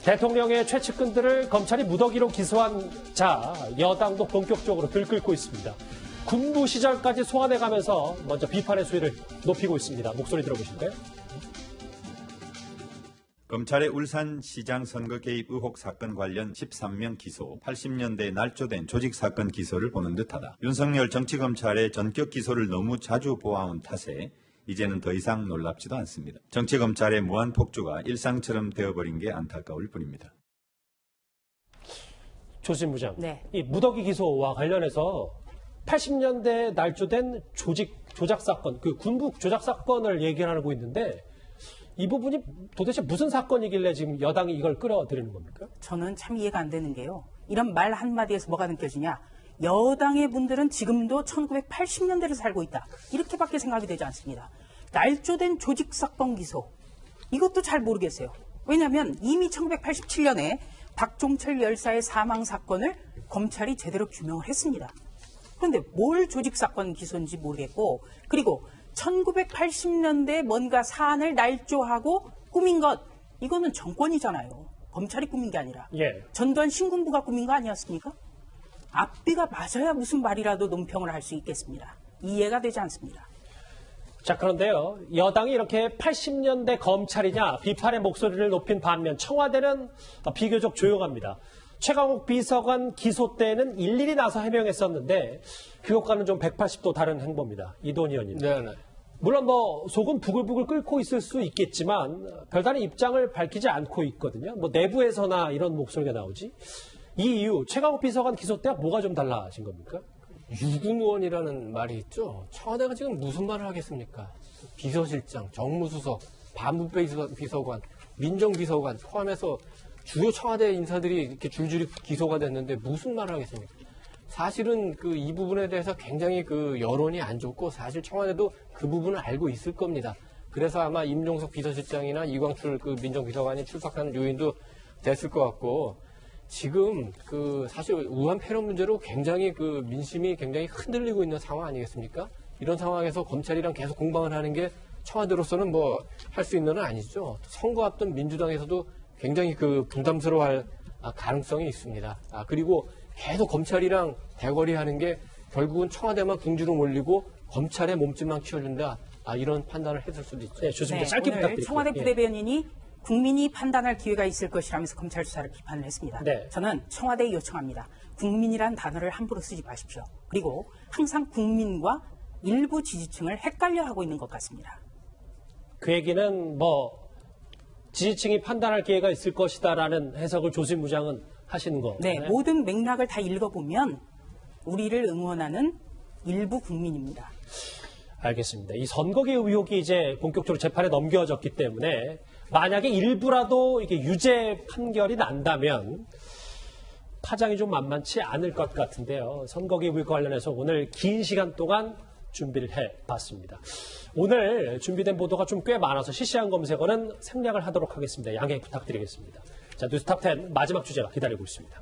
대통령의 최측근들을 검찰이 무더기로 기소한 자, 여당도 본격적으로 들끓고 있습니다. 군부 시절까지 소환해가면서 먼저 비판의 수위를 높이고 있습니다. 목소리 들어보실까요? 검찰의 울산시장 선거 개입 의혹 사건 관련 13명 기소, 80년대에 날조된 조직사건 기소를 보는 듯하다. 윤석열 정치검찰의 전격 기소를 너무 자주 보아온 탓에 이제는 더 이상 놀랍지도 않습니다. 정치검찰의 무한폭주가 일상처럼 되어버린 게 안타까울 뿐입니다. 조신부장, 네. 이 무더기 기소와 관련해서 80년대에 날조된 조작 사건, 그 군부 조작 사건을 얘기하고 있는데 이 부분이 도대체 무슨 사건이길래 지금 여당이 이걸 끌어들이는 겁니까? 저는 참 이해가 안 되는 게요. 이런 말 한마디에서 뭐가 느껴지냐. 여당의 분들은 지금도 1980년대를 살고 있다. 이렇게밖에 생각이 되지 않습니다. 날조된 조직사건 기소. 이것도 잘 모르겠어요. 왜냐하면 이미 1987년에 박종철 열사의 사망 사건을 검찰이 제대로 규명을 했습니다. 그런데 뭘 조직사건 기소인지 모르겠고, 그리고 1980년대에 뭔가 사안을 날조하고 꾸민 것, 이거는 정권이잖아요. 검찰이 꾸민 게 아니라. 예. 전두환 신군부가 꾸민 거 아니었습니까? 앞뒤가 맞아야 무슨 말이라도 논평을 할 수 있겠습니다. 이해가 되지 않습니다. 자, 그런데요. 여당이 이렇게 80년대 검찰이냐 비판의 목소리를 높인 반면 청와대는 비교적 조용합니다. 최강욱 비서관 기소 때는 일일이 나서 해명했었는데 그것과는 좀 180도 다른 행보입니다. 이돈 의원님. 네. 물론 속은 부글부글 끓고 있을 수 있겠지만 별다른 입장을 밝히지 않고 있거든요. 내부에서나 이런 목소리가 나오지. 이 이유 최강욱 비서관 기소 때와 뭐가 좀 달라진 겁니까? 유구무원이라는 말이 있죠. 청와대가 지금 무슨 말을 하겠습니까? 비서실장, 정무수석, 반부패 비서관, 민정비서관 포함해서 주요 청와대 인사들이 이렇게 줄줄이 기소가 됐는데 무슨 말을 하겠습니까? 사실은 이 부분에 대해서 굉장히 여론이 안 좋고 사실 청와대도 그 부분을 알고 있을 겁니다. 그래서 아마 임종석 비서실장이나 이광출 민정비서관이 출석하는 요인도 됐을 것 같고 지금 사실 우한 패런 문제로 굉장히 민심이 굉장히 흔들리고 있는 상황 아니겠습니까? 이런 상황에서 검찰이랑 계속 공방을 하는 게 청와대로서는 할 수 있는 건 아니죠. 선거 앞둔 민주당에서도 굉장히 부담스러워할 가능성이 있습니다. 그리고 계속 검찰이랑 대거리하는 게 결국은 청와대만 궁지로 몰리고 검찰의 몸집만 키워준다. 이런 판단을 했을 수도 있죠. 네, 좋습니다. 네, 짧게 오늘 부탁드립니다. 청와대 부대변인이 국민이 판단할 기회가 있을 것이라면서 검찰 수사를 비판을 했습니다. 네. 저는 청와대에 요청합니다. 국민이란 단어를 함부로 쓰지 마십시오. 그리고 항상 국민과 일부 지지층을 헷갈려 하고 있는 것 같습니다. 그 얘기는 지지층이 판단할 기회가 있을 것이다라는 해석을 조신부장은 하시는 거. 네, 모든 맥락을 다 읽어보면 우리를 응원하는 일부 국민입니다. 알겠습니다. 이 선거개 의혹이 이제 본격적으로 재판에 넘겨졌기 때문에 만약에 일부라도 이게 유죄 판결이 난다면 파장이 좀 만만치 않을 것 같은데요. 선거개 의혹 관련해서 오늘 긴 시간 동안 준비를 해봤습니다. 오늘 준비된 보도가 좀 꽤 많아서 실시간 검색어는 생략을 하도록 하겠습니다. 양해 부탁드리겠습니다. 자, 뉴스탑10 마지막 주제가 기다리고 있습니다.